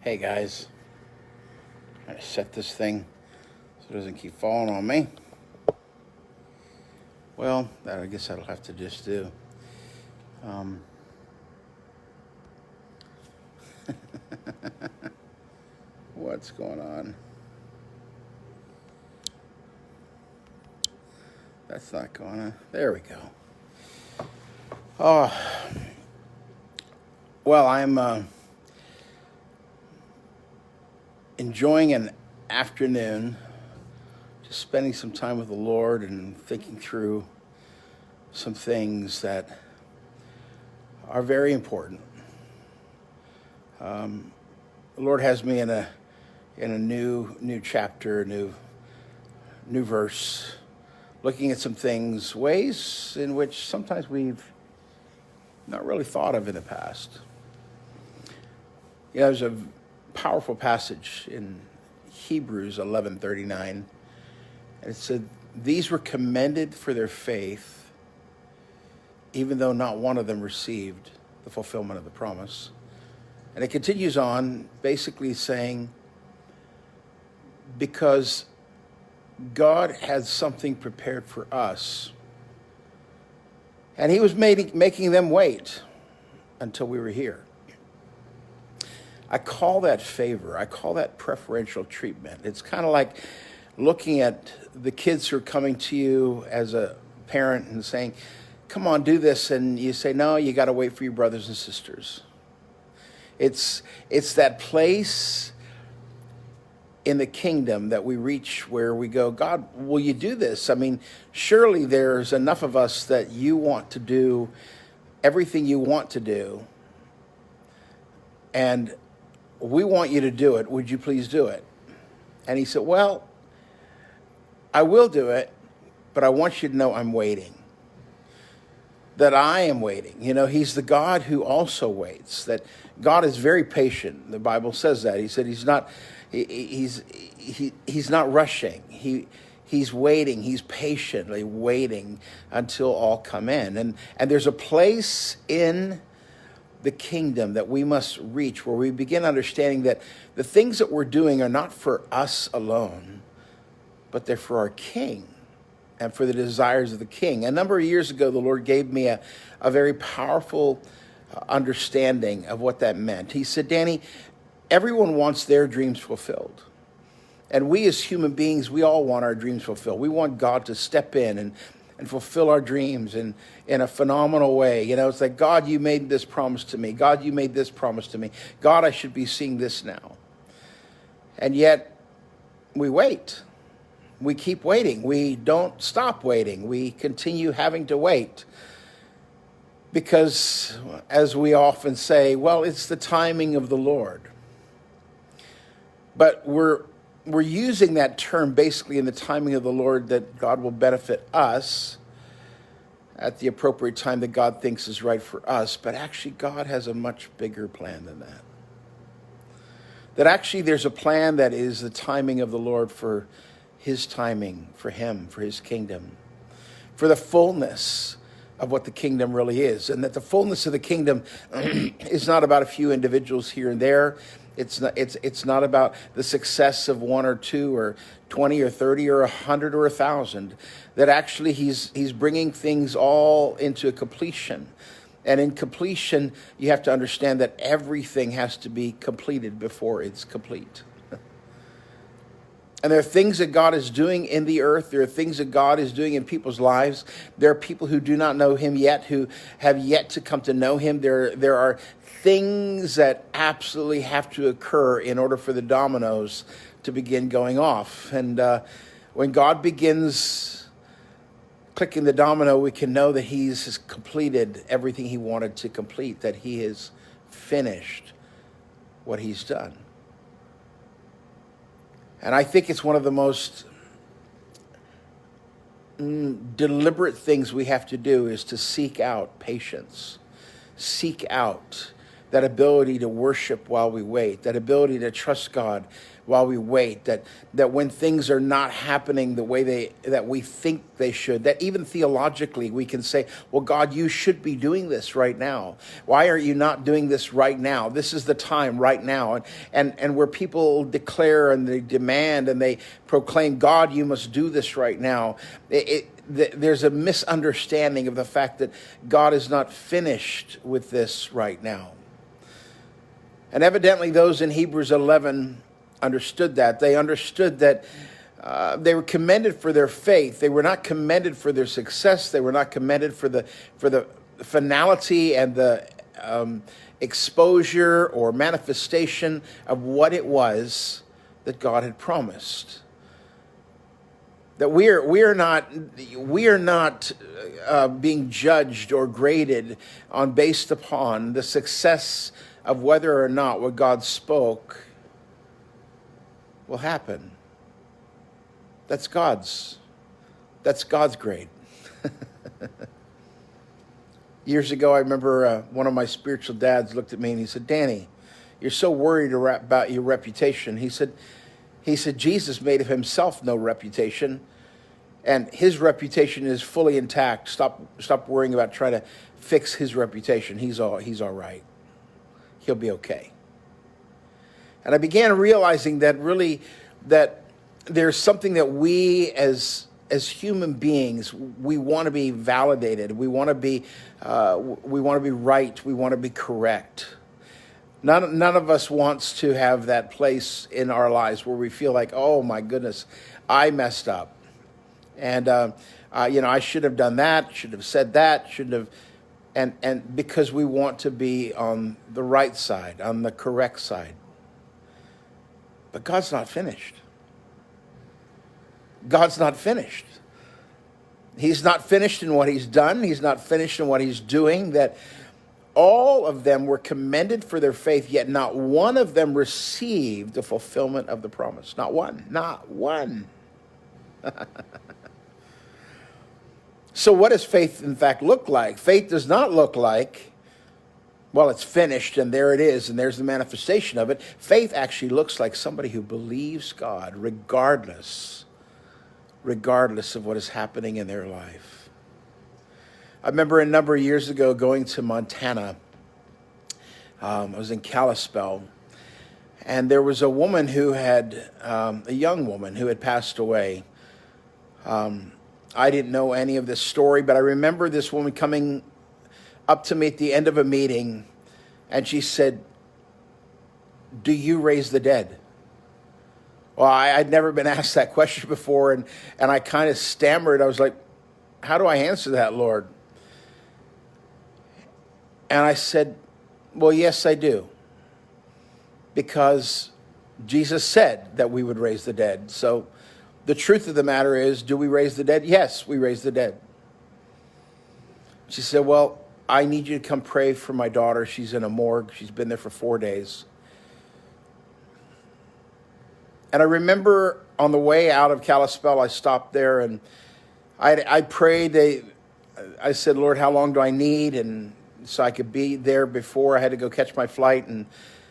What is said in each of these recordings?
Hey guys, trying to set this thing so it doesn't keep falling on me. Well, I guess that'll have to just do. What's going on? That's not going on. There we go. Oh, well, I'm enjoying an afternoon, just spending some time with the Lord and thinking through some things that are very important. The Lord has me in a new chapter, new verse, looking at some things, ways in which sometimes we've not really thought of in the past. There's a powerful passage in Hebrews 11:39, and it said, "These were commended for their faith, even though not one of them received the fulfillment of the promise." And it continues on, basically saying, because God had something prepared for us, and he was making them wait until we were here. I call that favor. I call that preferential treatment. It's kind of like looking at the kids who are coming to you as a parent and saying, "Come on, do this," and you say, "No, you got to wait for your brothers and sisters." It's that place in the kingdom that we reach where we go, "God, will you do this? I mean, surely there's enough of us that you want to do everything you want to do, and we want you to do it. Would you please do it?" And he said, "Well, I will do it, but I want you to know I'm waiting. That I am waiting." He's the God who also waits. That God is very patient. The Bible says that. He said he's not rushing. He's waiting. He's patiently waiting until all come in. And there's a place in the kingdom that we must reach where we begin understanding that the things that we're doing are not for us alone, but they're for our King and for the desires of the King. A number of years ago, the Lord gave me a very powerful understanding of what that meant. He said, "Danny, everyone wants their dreams fulfilled. And we as human beings, we all want our dreams fulfilled. We want God to step in and fulfill our dreams in a phenomenal way. It's like, "God, you made this promise to me. God, you made this promise to me. God, I should be seeing this now." And yet we wait. We keep waiting. We don't stop waiting. We continue having to wait. Because, as we often say, well, it's the timing of the Lord. But we're using that term basically in the timing of the Lord, that God will benefit us at the appropriate time that God thinks is right for us. But actually, God has a much bigger plan than that. That actually there's a plan that is the timing of the Lord for his timing, for him, for his kingdom, for the fullness of what the kingdom really is. And that the fullness of the kingdom is not about a few individuals here and there. It's not about the success of one or two or 20 or 30 or 100 or 1,000. That actually he's bringing things all into a completion. And in completion, you have to understand that everything has to be completed before it's complete. And there are things that God is doing in the earth. There are things that God is doing in people's lives. There are people who do not know him yet, who have yet to come to know him. There are things that absolutely have to occur in order for the dominoes to begin going off. And when God begins clicking the domino, we can know that he's completed everything he wanted to complete, that he has finished what he's done. And I think it's one of the most deliberate things we have to do is to seek out patience, seek out that ability to worship while we wait, that ability to trust God while we wait, that when things are not happening the way that we think they should, that even theologically we can say, well, God, you should be doing this right now. Why are you not doing this right now? This is the time right now. And where people declare and they demand and they proclaim, God, you must do this right now. There's a misunderstanding of the fact that God is not finished with this right now. And evidently those in Hebrews 11 understood that. They understood that they were commended for their faith. They were not commended for their success. They were not commended for the finality and the exposure or manifestation of what it was that God had promised. That we are not being judged or graded based upon the success of whether or not what God spoke will happen. That's God's grade. Years ago, I remember one of my spiritual dads looked at me and he said, Danny, you're so worried about your reputation. He said, Jesus made of himself no reputation, and his reputation is fully intact. Stop worrying about trying to fix his reputation. He's all right. He'll be okay. And I began realizing that there's something that we as human beings, we want to be validated. We want to be right. We want to be correct. None of us wants to have that place in our lives where we feel like, oh my goodness, I messed up. And, I should have done that, should have said that, shouldn't have. And because we want to be on the right side, on the correct side. But God's not finished. God's not finished. He's not finished in what he's done. He's not finished in what he's doing. That all of them were commended for their faith, yet not one of them received the fulfillment of the promise. Not one. Not one. So what does faith, in fact, look like? Faith does not look like, well, it's finished and there it is and there's the manifestation of it. Faith actually looks like somebody who believes God regardless of what is happening in their life. I remember a number of years ago going to Montana. I was in Kalispell, and there was a woman who had, a young woman who had passed away. I didn't know any of this story, but I remember this woman coming up to me at the end of a meeting, and she said, "Do you raise the dead?" Well, I'd never been asked that question before, and I kind of stammered. I was like, how do I answer that, Lord? And I said, well, yes, I do. Because Jesus said that we would raise the dead. So the truth of the matter is, do we raise the dead? Yes, we raise the dead. She said, well, I need you to come pray for my daughter. She's in a morgue. She's been there for 4 days. And I remember on the way out of Kalispell, I stopped there and I prayed. I said, Lord, how long do I need? And so I could be there before I had to go catch my flight. And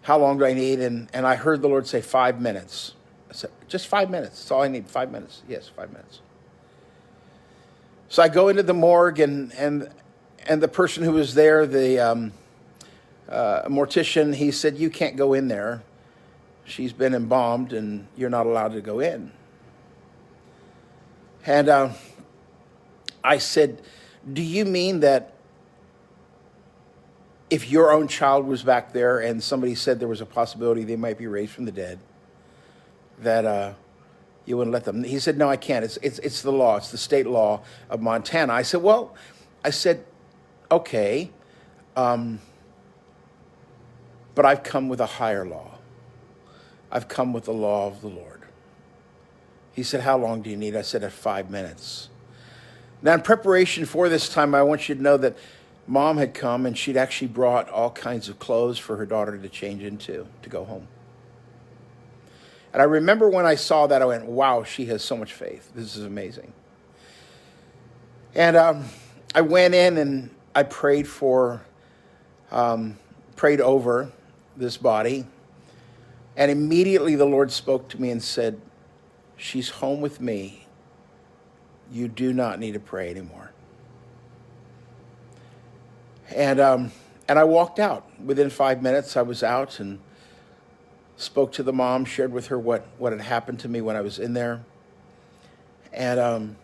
how long do I need? And I heard the Lord say 5 minutes. I said, just 5 minutes. That's all I need, 5 minutes. Yes, 5 minutes. So I go into the morgue and the person who was there, the mortician, he said, you can't go in there. She's been embalmed and you're not allowed to go in. And I said, do you mean that if your own child was back there and somebody said there was a possibility they might be raised from the dead, that you wouldn't let them? He said, no, I can't. It's the law. It's the state law of Montana. I said, okay, but I've come with a higher law. I've come with the law of the Lord. He said, how long do you need? I said, 5 minutes. Now, in preparation for this time, I want you to know that Mom had come and she'd actually brought all kinds of clothes for her daughter to change into, to go home. And I remember when I saw that, I went, wow, she has so much faith. This is amazing. And I went in and I prayed over this body. And immediately the Lord spoke to me and said, she's home with me. You do not need to pray anymore. And I walked out. Within 5 minutes, I was out and spoke to the mom, shared with her what had happened to me when I was in there. And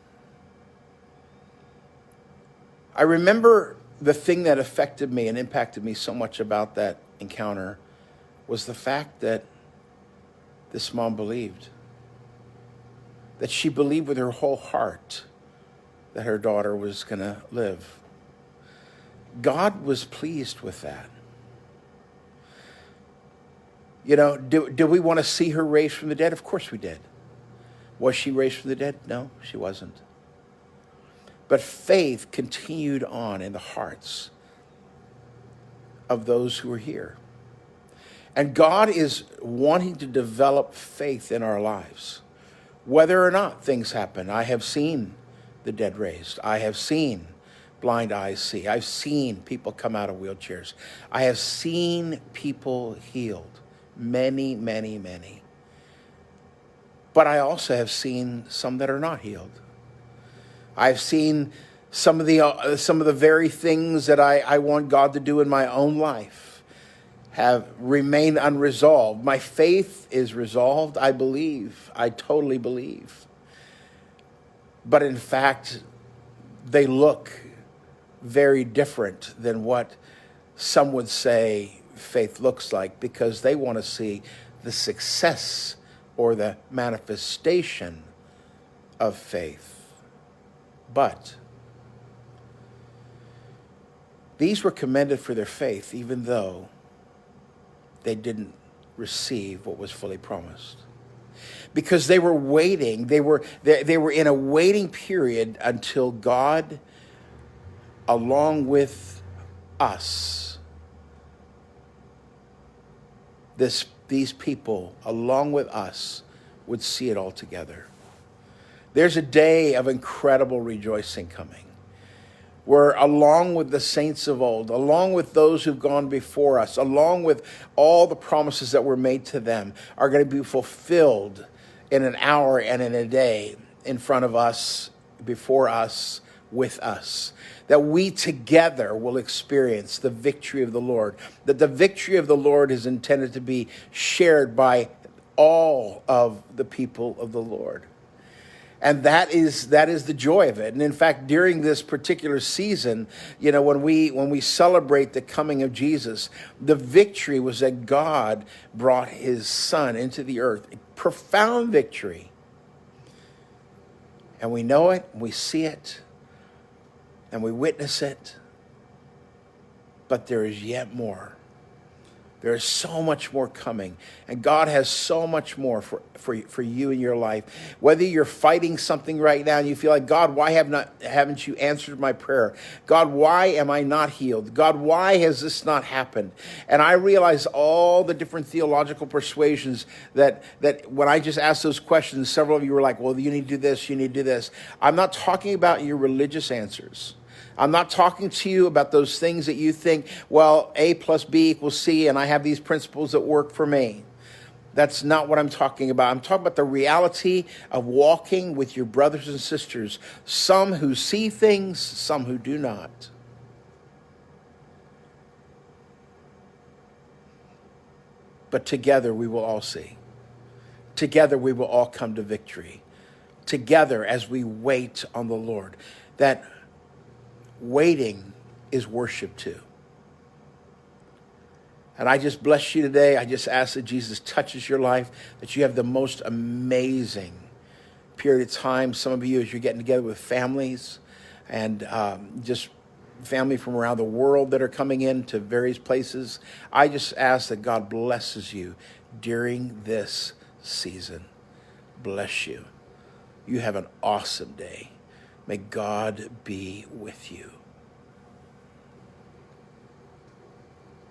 I remember the thing that affected me and impacted me so much about that encounter was the fact that this mom believed. That she believed with her whole heart that her daughter was going to live. God was pleased with that. You know, do we want to see her raised from the dead? Of course we did. Was she raised from the dead? No, she wasn't. But faith continued on in the hearts of those who are here. And God is wanting to develop faith in our lives, whether or not things happen. I have seen the dead raised. I have seen blind eyes see. I've seen people come out of wheelchairs. I have seen people healed. Many, many, many. But I also have seen some that are not healed. I've seen some of the very things that I want God to do in my own life have remained unresolved. My faith is resolved. I believe. I totally believe. But in fact, they look very different than what some would say faith looks like, because they want to see the success or the manifestation of faith. But these were commended for their faith, even though they didn't receive what was fully promised. Because they were waiting, they were in a waiting period until God, along with us, these people, along with us, would see it all together. There's a day of incredible rejoicing coming, where along with the saints of old, along with those who've gone before us, along with all the promises that were made to them, are going to be fulfilled in an hour and in a day in front of us, before us, with us. That we together will experience the victory of the Lord. That the victory of the Lord is intended to be shared by all of the people of the Lord. And that is the joy of it. And in fact, during this particular season, you know, when we celebrate the coming of Jesus, the victory was that God brought his son into the earth. A profound victory. And we know it, we see it, and we witness it. But there is yet more. There is so much more coming. And God has so much more for you in your life. Whether you're fighting something right now and you feel like, God, why haven't you answered my prayer? God, why am I not healed? God, why has this not happened? And I realize all the different theological persuasions that when I just asked those questions, several of you were like, well, you need to do this, you need to do this. I'm not talking about your religious answers. I'm not talking to you about those things that you think, well, A plus B equals C, and I have these principles that work for me. That's not what I'm talking about. I'm talking about the reality of walking with your brothers and sisters, some who see things, some who do not. But together we will all see. Together we will all come to victory. Together as we wait on the Lord. That waiting is worship too. And I just bless you today. I just ask that Jesus touches your life, that you have the most amazing period of time. Some of you, as you're getting together with families and just family from around the world that are coming in to various places, I just ask that God blesses you during this season. Bless you. You have an awesome day. May God be with you.